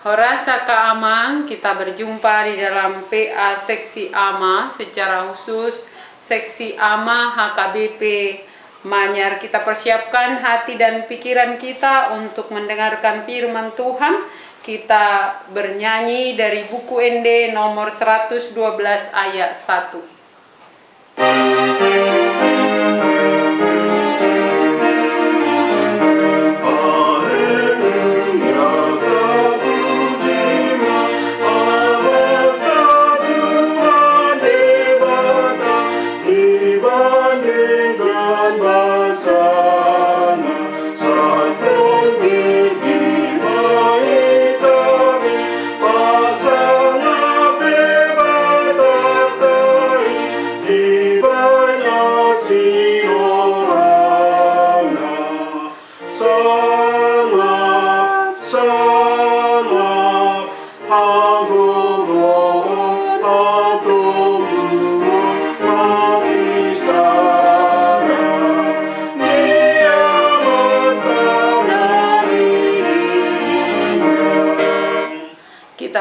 Horasa Kaamang, kita berjumpa di dalam PA Seksi AMA, secara khusus Seksi AMA HKBP Manyar. Kita persiapkan hati dan pikiran kita untuk mendengarkan firman Tuhan. Kita bernyanyi dari buku ND nomor 112 ayat 1.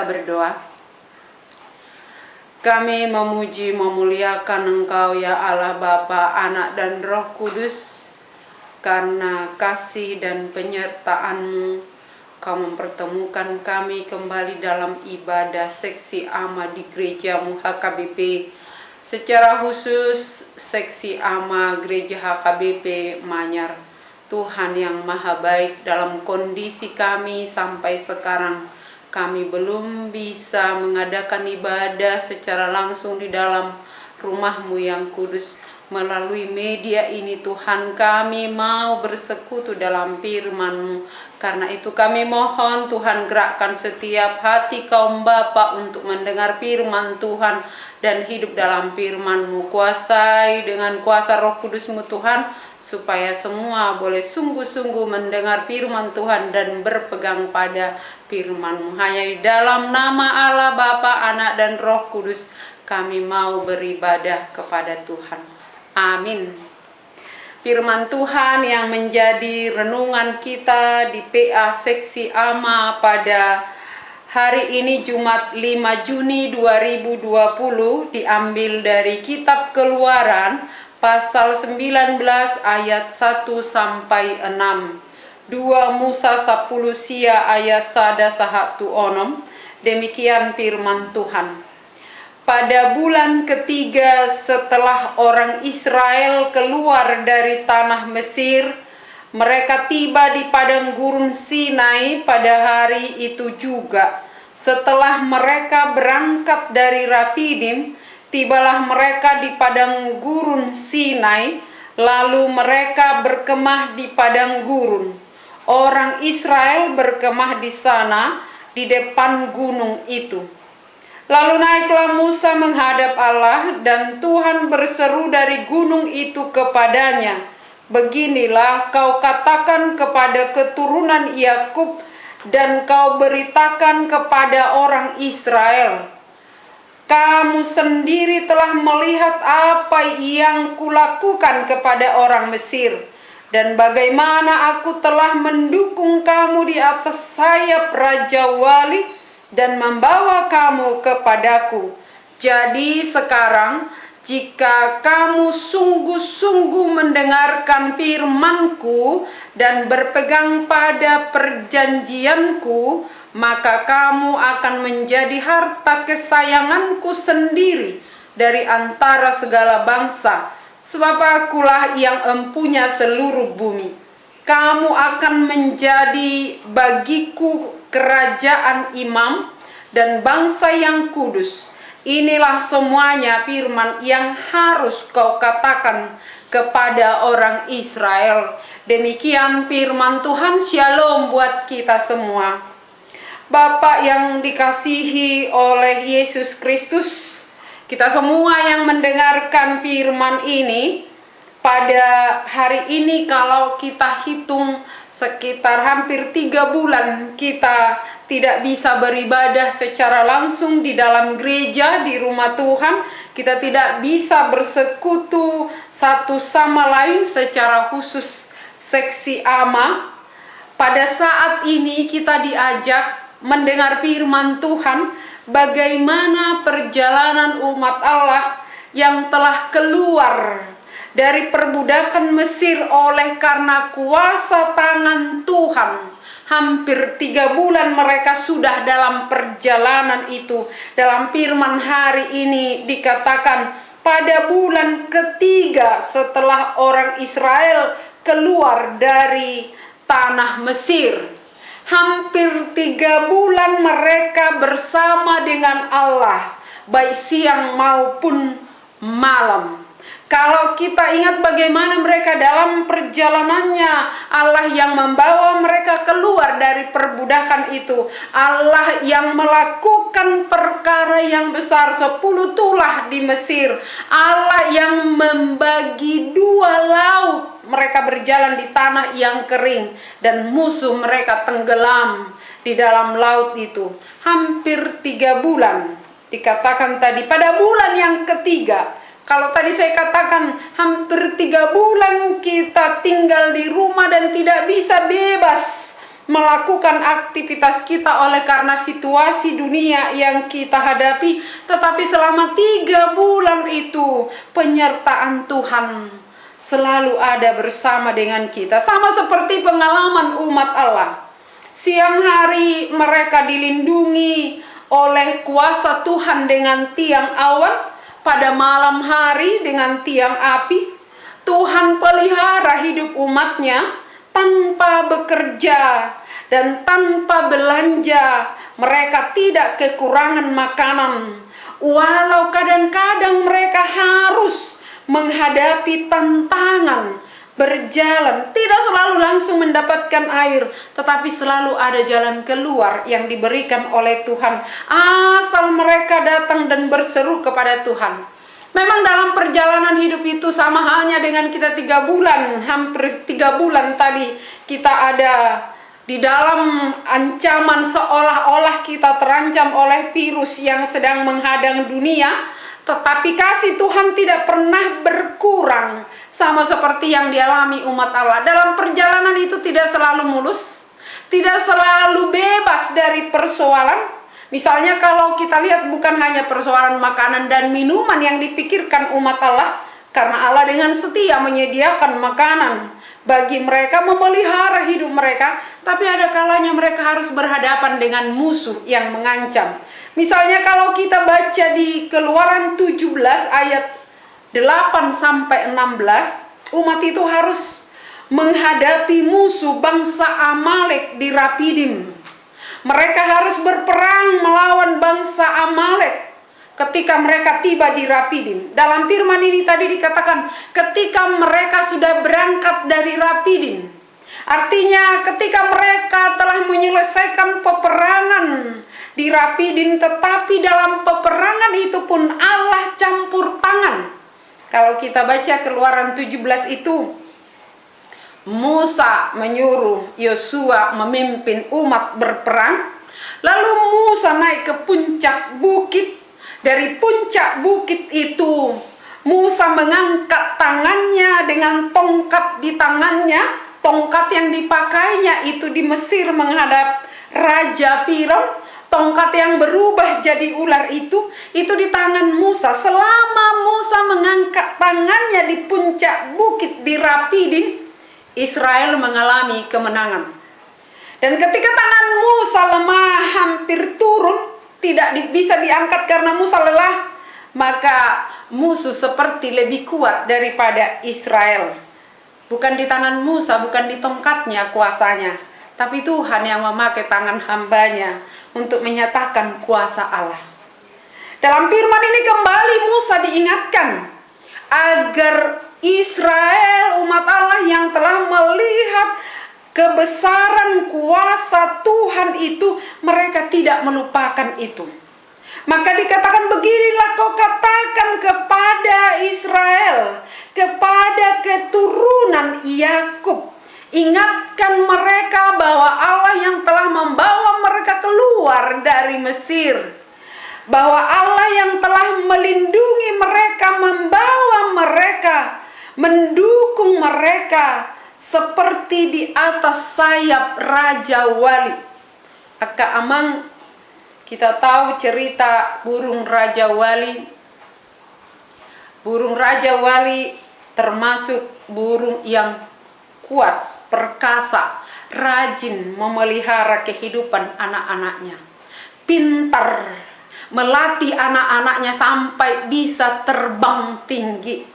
Berdoa. Kami memuji memuliakan Engkau ya Allah Bapa, Anak dan Roh Kudus, karena kasih dan penyertaan-Mu Kau mempertemukan kami kembali dalam ibadah Seksi AMA di gereja-Mu HKBP, secara khusus Seksi AMA Gereja HKBP Manyar. Tuhan yang Maha Baik, dalam kondisi kami sampai sekarang kami belum bisa mengadakan ibadah secara langsung di dalam rumah-Mu yang kudus. Melalui media ini Tuhan, kami mau bersekutu dalam firman-Mu. Karena itu kami mohon Tuhan, gerakkan setiap hati kaum Bapa untuk mendengar firman Tuhan dan hidup dalam firman-Mu. Kuasai dengan kuasa Roh Kudus-Mu Tuhan, supaya semua boleh sungguh-sungguh mendengar firman Tuhan dan berpegang pada firman-Mu. Hanya di dalam nama Allah Bapa, Anak dan Roh Kudus kami mau beribadah kepada Tuhan. Amin. Firman Tuhan yang menjadi renungan kita di PA Seksi AMA pada hari ini Jumat 5 Juni 2020 diambil dari kitab Keluaran pasal 19 ayat 1 sampai 6. 2 Musa 10 sia ayat sada sahatu onom. Demikian firman Tuhan. Pada bulan ketiga setelah orang Israel keluar dari tanah Mesir, mereka tiba di padang gurun Sinai pada hari itu juga. Setelah mereka berangkat dari Rafidim, tibalah mereka di padang gurun Sinai, lalu mereka berkemah di padang gurun. Orang Israel berkemah di sana, di depan gunung itu. Lalu naiklah Musa menghadap Allah, dan Tuhan berseru dari gunung itu kepadanya, "Beginilah kau katakan kepada keturunan Yakub, dan kau beritakan kepada orang Israel, kamu sendiri telah melihat apa yang kulakukan kepada orang Mesir, dan bagaimana aku telah mendukung kamu di atas sayap Raja Wali dan membawa kamu kepadaku. Jadi sekarang, jika kamu sungguh-sungguh mendengarkan firman-Ku dan berpegang pada perjanjian-Ku, maka kamu akan menjadi harta kesayangan-Ku sendiri dari antara segala bangsa, sebab Akulah yang empunya seluruh bumi. Kamu akan menjadi bagiku kerajaan imam dan bangsa yang kudus. Inilah semuanya firman yang harus kau katakan kepada orang Israel." Demikian firman Tuhan. Shalom buat kita semua. Bapak yang dikasihi oleh Yesus Kristus, kita semua yang mendengarkan firman ini, pada hari ini kalau kita hitung sekitar hampir 3 bulan kita tidak bisa beribadah secara langsung di dalam gereja, di rumah Tuhan. Kita tidak bisa bersekutu satu sama lain secara khusus seksi AMA. Pada saat ini kita diajak mendengar firman Tuhan, bagaimana perjalanan umat Allah yang telah keluar dari perbudakan Mesir oleh karena kuasa tangan Tuhan. Hampir 3 bulan mereka sudah dalam perjalanan itu. Dalam firman hari ini dikatakan, pada bulan ketiga setelah orang Israel keluar dari tanah Mesir, hampir 3 bulan mereka bersama dengan Allah, baik siang maupun malam. Kalau kita ingat bagaimana mereka dalam perjalanannya, Allah yang membawa mereka keluar dari perbudakan itu, Allah yang melakukan perkara yang besar, 10 tulah di Mesir, Allah yang membagi 2 laut, mereka berjalan di tanah yang kering, dan musuh mereka tenggelam di dalam laut itu. Hampir 3 bulan, dikatakan tadi pada bulan yang ketiga. Kalau tadi saya katakan hampir 3 bulan kita tinggal di rumah dan tidak bisa bebas melakukan aktivitas kita oleh karena situasi dunia yang kita hadapi. Tetapi selama 3 bulan itu penyertaan Tuhan selalu ada bersama dengan kita. Sama seperti pengalaman umat Allah. Siang hari mereka dilindungi oleh kuasa Tuhan dengan tiang awan. Pada malam hari dengan tiang api. Tuhan pelihara hidup umatnya tanpa bekerja dan tanpa belanja. Mereka tidak kekurangan makanan. Walau kadang-kadang mereka harus menghadapi tantangan berjalan, tidak selalu langsung mendapatkan air, tetapi selalu ada jalan keluar yang diberikan oleh Tuhan, asal mereka datang dan berseru kepada Tuhan. Memang dalam perjalanan hidup itu sama halnya dengan kita 3 bulan, hampir 3 bulan tadi kita ada di dalam ancaman, seolah-olah kita terancam oleh virus yang sedang menghadang dunia. Tetapi kasih Tuhan tidak pernah berkurang, sama seperti yang dialami umat Allah. Dalam perjalanan itu tidak selalu mulus, tidak selalu bebas dari persoalan. Misalnya kalau kita lihat bukan hanya persoalan makanan dan minuman yang dipikirkan umat Allah, karena Allah dengan setia menyediakan makanan bagi mereka, memelihara hidup mereka. Tapi ada kalanya mereka harus berhadapan dengan musuh yang mengancam. Misalnya kalau kita baca di Keluaran 17 ayat 8 sampai 16, umat itu harus menghadapi musuh bangsa Amalek di Rafidim. Mereka harus berperang melawan bangsa Amalek ketika mereka tiba di Rafidim. Dalam firman ini tadi dikatakan ketika mereka sudah berangkat dari Rafidim. Artinya ketika mereka telah menyelesaikan peperangan di Rafidim, tetapi dalam peperangan itu pun Allah campur tangan. Kalau kita baca Keluaran 17 itu, Musa menyuruh Yosua memimpin umat berperang. Lalu Musa naik ke puncak bukit. Dari puncak bukit itu Musa mengangkat tangannya dengan tongkat di tangannya. Tongkat yang dipakainya itu di Mesir menghadap Raja Firaun. Tongkat yang berubah jadi ular itu di tangan Musa. Selama Musa mengangkat tangannya di puncak bukit di Rafidim, Israel mengalami kemenangan. Dan ketika tangan Musa lemah, hampir turun, tidak bisa diangkat karena Musa lelah, maka musuh seperti lebih kuat daripada Israel. Bukan di tangan Musa, bukan di tongkatnya kuasanya, tapi Tuhan yang memakai tangan hambanya untuk menyatakan kuasa Allah. Dalam firman ini kembali Musa diingatkan agar Israel, umat Allah yang telah melihat kebesaran kuasa Tuhan itu, mereka tidak melupakan itu. Maka dikatakan, beginilah kau katakan kepada Israel, kepada keturunan Yakub, ingatkan mereka bahwa Allah yang telah membawa mereka keluar dari Mesir, bahwa Allah yang telah melindungi mereka, membawa mereka, mendukung mereka seperti di atas sayap Raja Wali. Aka Amang, kita tahu cerita burung Raja Wali. Burung Raja Wali termasuk burung yang kuat, perkasa, rajin memelihara kehidupan anak-anaknya. Pintar melatih anak-anaknya sampai bisa terbang tinggi.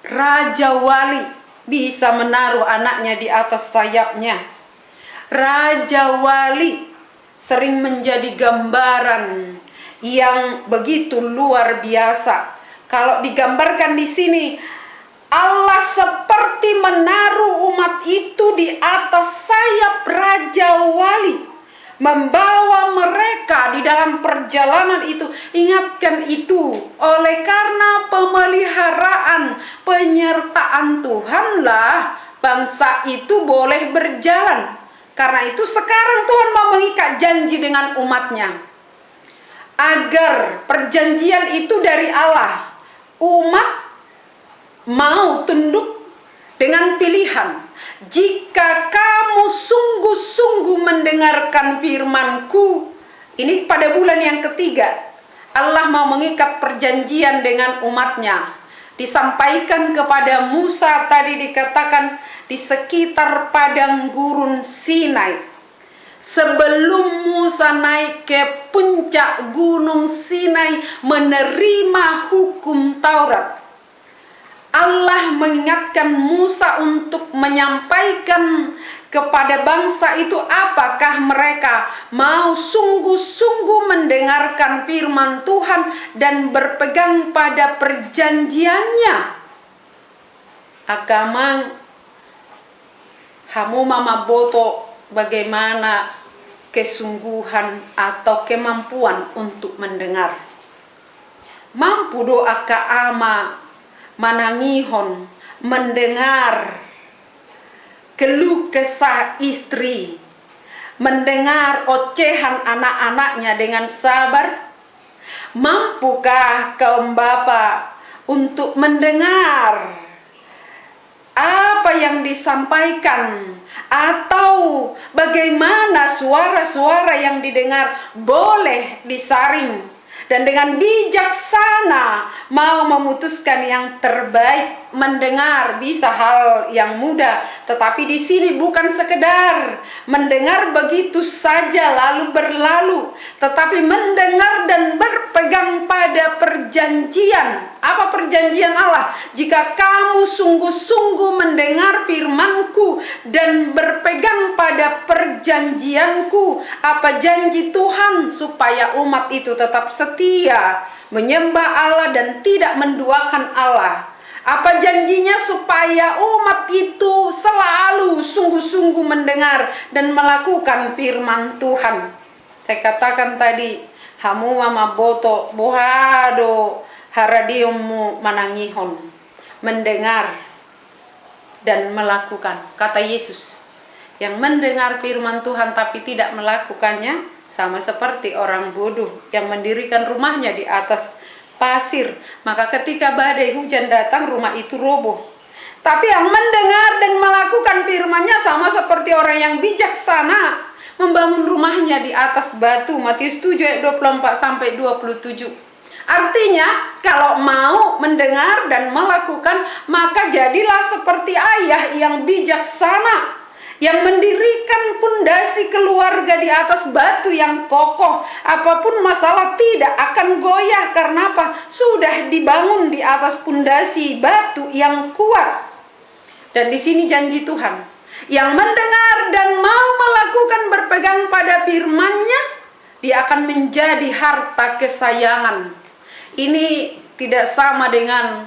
Raja Wali bisa menaruh anaknya di atas sayapnya. Raja Wali sering menjadi gambaran yang begitu luar biasa. Kalau digambarkan di sini, Allah seperti menaruh umat itu di atas sayap Raja Wali, membawa mereka di dalam perjalanan itu. Ingatkan itu, oleh karena pemeliharaan, penyertaan Tuhanlah bangsa itu boleh berjalan. Karena itu sekarang Tuhan mau mengikat janji dengan umatnya, agar perjanjian itu dari Allah. Umat mau tunduk dengan pilihan. Jika kamu sungguh-sungguh mendengarkan firman-Ku, ini pada bulan yang ketiga, Allah mau mengikat perjanjian dengan umatnya. Disampaikan kepada Musa, tadi dikatakan di sekitar padang gurun Sinai. Sebelum Musa naik ke puncak gunung Sinai menerima hukum Taurat, Allah mengingatkan Musa untuk menyampaikan kepada bangsa itu apakah mereka mau sungguh-sungguh mendengarkan firman Tuhan dan berpegang pada perjanjiannya. Agama hamu mama boto bagaimana kesungguhan atau kemampuan untuk mendengar. Mampu doa ka ama manangihon mendengar keluh kesah istri, mendengar ocehan anak-anaknya dengan sabar. Mampukah kaum bapa untuk mendengar apa yang disampaikan, atau bagaimana suara-suara yang didengar boleh disaring dan dengan bijaksana mau memutuskan yang terbaik? Mendengar bisa hal yang mudah, tetapi di sini bukan sekedar mendengar begitu saja lalu berlalu, tetapi mendengar dan berpegang pada perjanjian. Apa perjanjian Allah? Jika kamu sungguh-sungguh mendengar firman-Ku dan berpegang pada perjanjian-Ku. Apa janji Tuhan? Supaya umat itu tetap setia menyembah Allah dan tidak menduakan Allah. Apa janjinya? Supaya umat itu selalu sungguh-sungguh mendengar dan melakukan firman Tuhan. Saya katakan tadi, hamu mama boto bohado haradiumu manangihon, mendengar dan melakukan. Kata Yesus, yang mendengar firman Tuhan tapi tidak melakukannya sama seperti orang bodoh yang mendirikan rumahnya di atas pasir. Maka ketika badai hujan datang, rumah itu roboh. Tapi yang mendengar dan melakukan firman-Nya sama seperti orang yang bijaksana membangun rumahnya di atas batu. Matius 7 ayat 24 sampai 27. Artinya, kalau mau mendengar dan melakukan, maka jadilah seperti ayah yang bijaksana, yang mendirikan pondasi keluarga di atas batu yang kokoh. Apapun masalah tidak akan goyah. Karena apa? Sudah dibangun di atas pondasi batu yang kuat. Dan di sini janji Tuhan, yang mendengar dan mau melakukan berpegang pada firman-Nya, dia akan menjadi harta kesayangan. Ini tidak sama dengan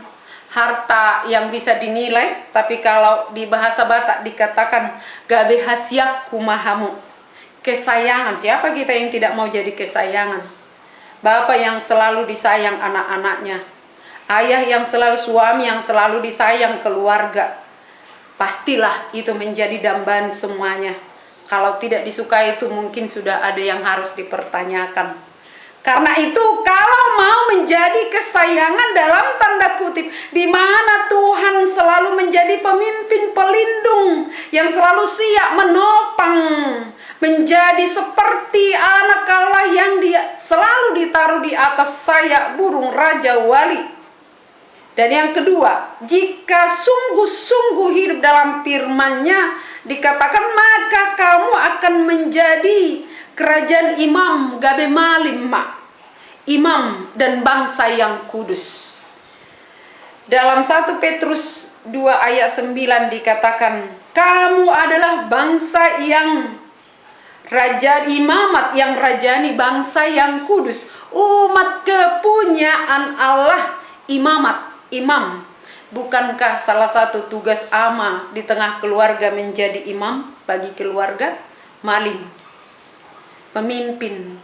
harta yang bisa dinilai, tapi kalau di bahasa Batak dikatakan gabe hasiak kumahamu, kesayangan. Siapa kita yang tidak mau jadi kesayangan? Bapak yang selalu disayang anak-anaknya, ayah yang selalu, suami yang selalu disayang keluarga, pastilah itu menjadi dambaan semuanya. Kalau tidak disuka itu mungkin sudah ada yang harus dipertanyakan. Karena itu kalau mau menjadi kesayangan dalam tanda kutip, di mana Tuhan selalu menjadi pemimpin pelindung yang selalu siap menopang menjadi seperti anak Allah yang selalu ditaruh di atas sayap burung Raja Wali. Dan yang kedua, jika sungguh-sungguh hidup dalam firman-Nya, dikatakan maka kamu akan menjadi kerajaan imam gabe malim, imam dan bangsa yang kudus. Dalam 1 Petrus 2 ayat 9 dikatakan, kamu adalah bangsa yang raja imamat, yang rajani, bangsa yang kudus, umat kepunyaan Allah. Imamat, imam. Bukankah salah satu tugas ama di tengah keluarga menjadi imam bagi keluarga? Malim, pemimpin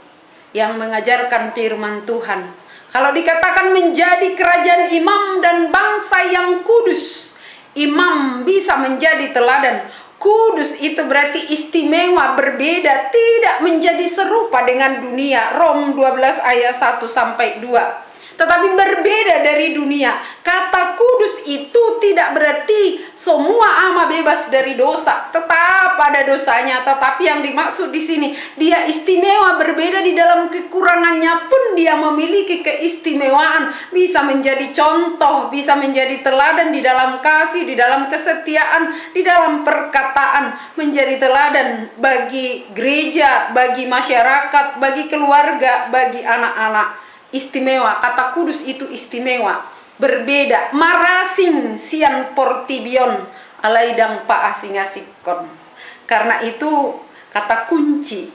yang mengajarkan firman Tuhan. Kalau dikatakan menjadi kerajaan imam dan bangsa yang kudus, imam bisa menjadi teladan. Kudus itu berarti istimewa, berbeda, tidak menjadi serupa dengan dunia. Rom 12 ayat 1 sampai 2. Tetapi berbeda dari dunia. Kata kudus itu tidak berarti semua ama bebas dari dosa. Tetap ada dosanya, tetapi yang dimaksud di sini dia istimewa, berbeda di dalam kekurangannya pun dia memiliki keistimewaan, bisa menjadi contoh, bisa menjadi teladan di dalam kasih, di dalam kesetiaan, di dalam perkataan, menjadi teladan bagi gereja, bagi masyarakat, bagi keluarga, bagi anak-anak. Istimewa, kata kudus itu istimewa, berbeda. Marasing sian portibion alaidang paasingasikon. Karena itu kata kunci,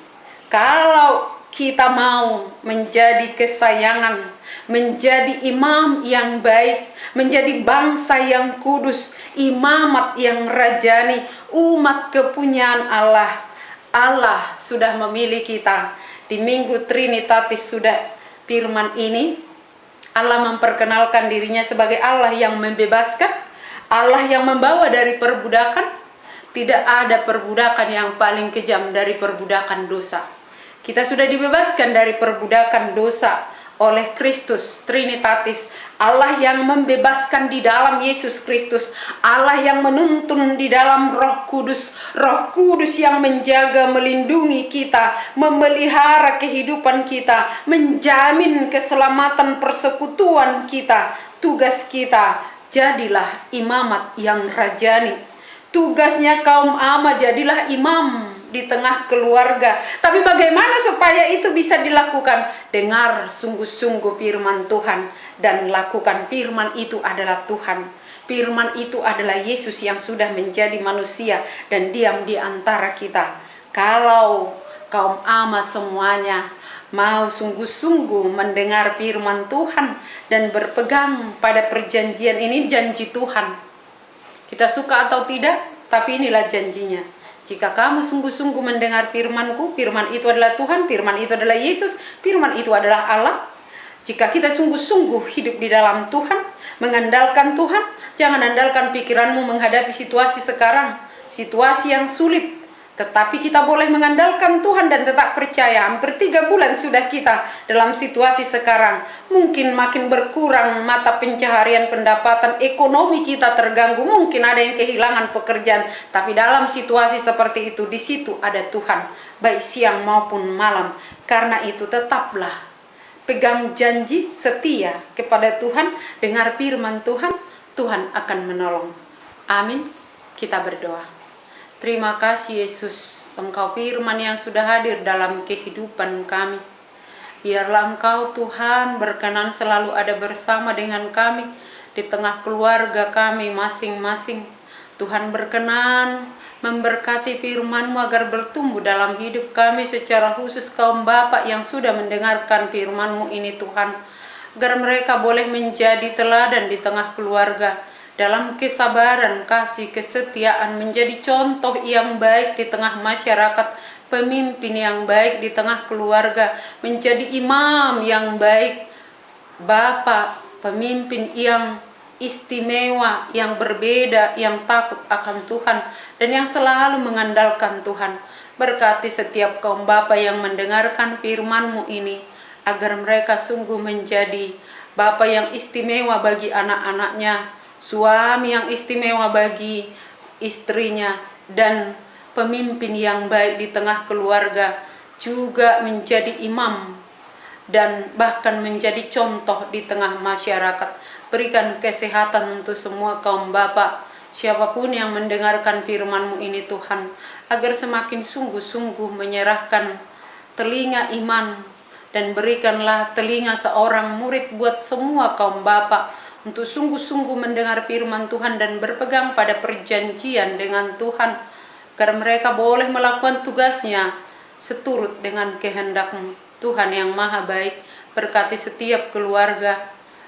kalau kita mau menjadi kesayangan, menjadi imam yang baik, menjadi bangsa yang kudus, imamat yang rajani, umat kepunyaan Allah. Allah sudah memilih kita. Di Minggu Trinitatis sudah firman ini, Allah memperkenalkan dirinya sebagai Allah yang membebaskan, Allah yang membawa dari perbudakan. Tidak ada perbudakan yang paling kejam dari perbudakan dosa. Kita sudah dibebaskan dari perbudakan dosa oleh Kristus Trinitatis. Allah yang membebaskan di dalam Yesus Kristus, Allah yang menuntun di dalam Roh Kudus, Roh Kudus yang menjaga, melindungi kita, memelihara kehidupan kita, menjamin keselamatan persekutuan kita. Tugas kita, jadilah imamat yang rajani. Tugasnya kaum ama, jadilah imam di tengah keluarga. Tapi bagaimana supaya itu bisa dilakukan? Dengar sungguh-sungguh firman Tuhan dan lakukan. Firman itu adalah Tuhan. Firman itu adalah Yesus yang sudah menjadi manusia dan diam di antara kita. Kalau kaum ama semuanya mau sungguh-sungguh mendengar firman Tuhan dan berpegang pada perjanjian ini, janji Tuhan. Kita suka atau tidak, tapi inilah janjinya. Jika kamu sungguh-sungguh mendengar firman-Ku, firman itu adalah Tuhan, firman itu adalah Yesus, firman itu adalah Allah. Jika kita sungguh-sungguh hidup di dalam Tuhan, mengandalkan Tuhan, jangan andalkan pikiranmu menghadapi situasi sekarang, situasi yang sulit. Tetapi kita boleh mengandalkan Tuhan dan tetap percaya. Hampir 3 bulan sudah kita dalam situasi sekarang. Mungkin makin berkurang mata pencaharian, pendapatan, ekonomi kita terganggu. Mungkin ada yang kehilangan pekerjaan. Tapi dalam situasi seperti itu, di situ ada Tuhan. Baik siang maupun malam. Karena itu tetaplah pegang janji, setia kepada Tuhan. Dengar firman Tuhan, Tuhan akan menolong. Amin. Kita berdoa. Terima kasih Yesus, Engkau firman yang sudah hadir dalam kehidupan kami. Biarlah Engkau Tuhan berkenan selalu ada bersama dengan kami di tengah keluarga kami masing-masing. Tuhan berkenan memberkati firman-Mu agar bertumbuh dalam hidup kami, secara khusus kaum Bapak yang sudah mendengarkan firman-Mu ini Tuhan. Agar mereka boleh menjadi teladan di tengah keluarga, dalam kesabaran, kasih, kesetiaan, menjadi contoh yang baik di tengah masyarakat, pemimpin yang baik di tengah keluarga, menjadi imam yang baik, bapak, pemimpin yang istimewa, yang berbeda, yang takut akan Tuhan, dan yang selalu mengandalkan Tuhan. Berkati setiap kaum bapa yang mendengarkan firman-Mu ini, agar mereka sungguh menjadi bapa yang istimewa bagi anak-anaknya, suami yang istimewa bagi istrinya, dan pemimpin yang baik di tengah keluarga, juga menjadi imam dan bahkan menjadi contoh di tengah masyarakat. Berikan kesehatan untuk semua kaum bapak, siapapun yang mendengarkan firman-Mu ini Tuhan, agar semakin sungguh-sungguh menyerahkan telinga iman, dan berikanlah telinga seorang murid buat semua kaum bapak untuk sungguh-sungguh mendengar firman Tuhan dan berpegang pada perjanjian dengan Tuhan, agar mereka boleh melakukan tugasnya seturut dengan kehendak-Mu. Tuhan yang maha baik, berkati setiap keluarga,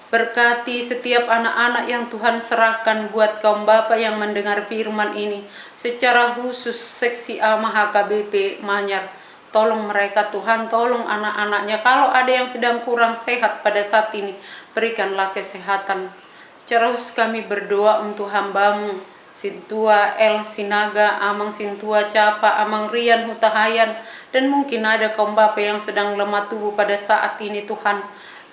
berkati setiap anak-anak yang Tuhan serahkan buat kaum bapak yang mendengar firman ini, secara khusus seksi A HKBP Manyar. Tolong mereka Tuhan, tolong anak-anaknya. Kalau ada yang sedang kurang sehat pada saat ini, berikanlah kesehatan. Secara khusus kami berdoa untuk hamba-Mu, Sintua El Sinaga, Amang Sintua Capa, Amang Rian Hutahayan, dan mungkin ada kaum bapak yang sedang lemah tubuh pada saat ini Tuhan.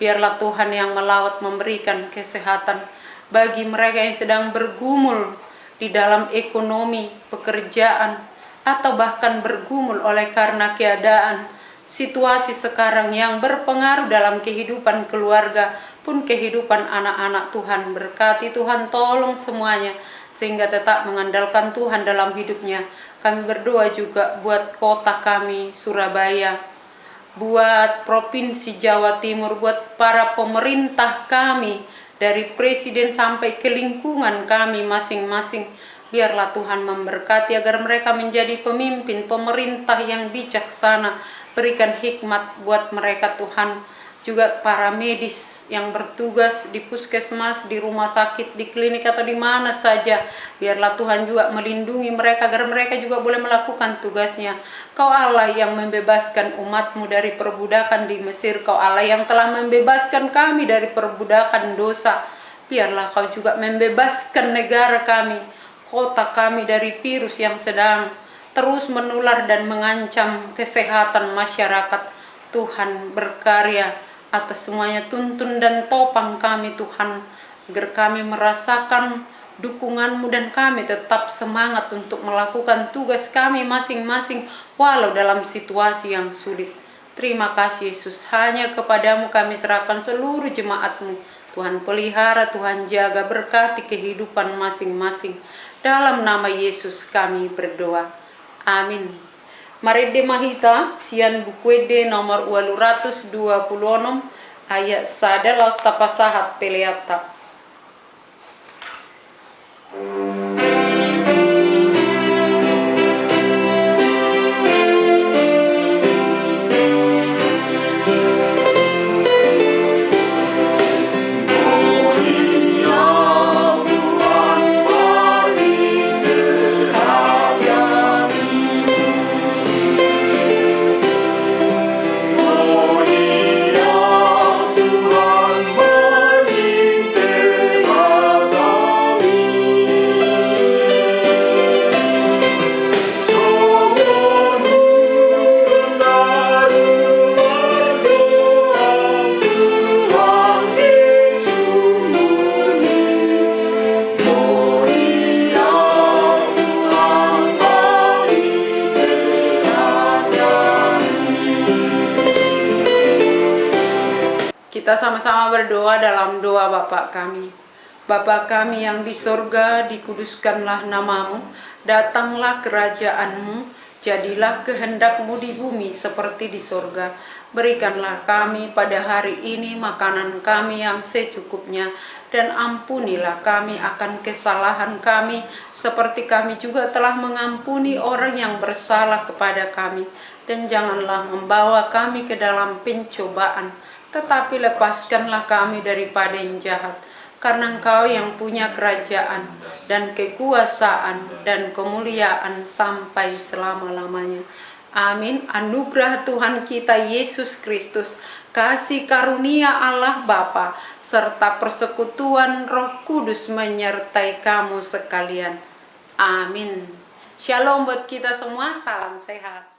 Biarlah Tuhan yang melawat memberikan kesehatan bagi mereka yang sedang bergumul di dalam ekonomi, pekerjaan, atau bahkan bergumul oleh karena keadaan situasi sekarang yang berpengaruh dalam kehidupan keluarga pun kehidupan anak-anak. Tuhan berkati, Tuhan tolong semuanya sehingga tetap mengandalkan Tuhan dalam hidupnya. Kami berdoa juga buat kota kami Surabaya, buat Provinsi Jawa Timur, buat para pemerintah kami, dari presiden sampai ke lingkungan kami masing-masing. Biarlah Tuhan memberkati agar mereka menjadi pemimpin, pemerintah yang bijaksana. Berikan hikmat buat mereka Tuhan. Juga para medis yang bertugas di puskesmas, di rumah sakit, di klinik, atau di mana saja. Biarlah Tuhan juga melindungi mereka agar mereka juga boleh melakukan tugasnya. Kau Allah yang membebaskan umat-Mu dari perbudakan di Mesir. Kau Allah yang telah membebaskan kami dari perbudakan dosa. Biarlah Kau juga membebaskan negara kami, kota kami dari virus yang sedang terus menular dan mengancam kesehatan masyarakat. Tuhan berkarya atas semuanya, tuntun dan topang kami Tuhan, agar kami merasakan dukungan-Mu dan kami tetap semangat untuk melakukan tugas kami masing-masing walau dalam situasi yang sulit. Terima kasih Yesus, hanya kepadamu kami serahkan seluruh jemaat-Mu. Tuhan pelihara, Tuhan jaga, berkati kehidupan masing-masing. Dalam nama Yesus kami berdoa. Amin. Mari mahita sian bukuede nomor 226 ayat sada laus tapasahat peleata. Kita sama-sama berdoa dalam doa Bapa kami. Bapa kami yang di sorga, dikuduskanlah nama-Mu, datanglah kerajaan-Mu, jadilah kehendak-Mu di bumi seperti di sorga. Berikanlah kami pada hari ini makanan kami yang secukupnya, dan ampunilah kami akan kesalahan kami, seperti kami juga telah mengampuni orang yang bersalah kepada kami. Dan janganlah membawa kami ke dalam pencobaan, tetapi lepaskanlah kami daripada yang jahat. Karena Engkau yang punya kerajaan dan kekuasaan dan kemuliaan sampai selama-lamanya. Amin. Anugerah Tuhan kita Yesus Kristus, kasih karunia Allah Bapa, serta persekutuan Roh Kudus menyertai kamu sekalian. Amin. Shalom buat kita semua, salam sehat.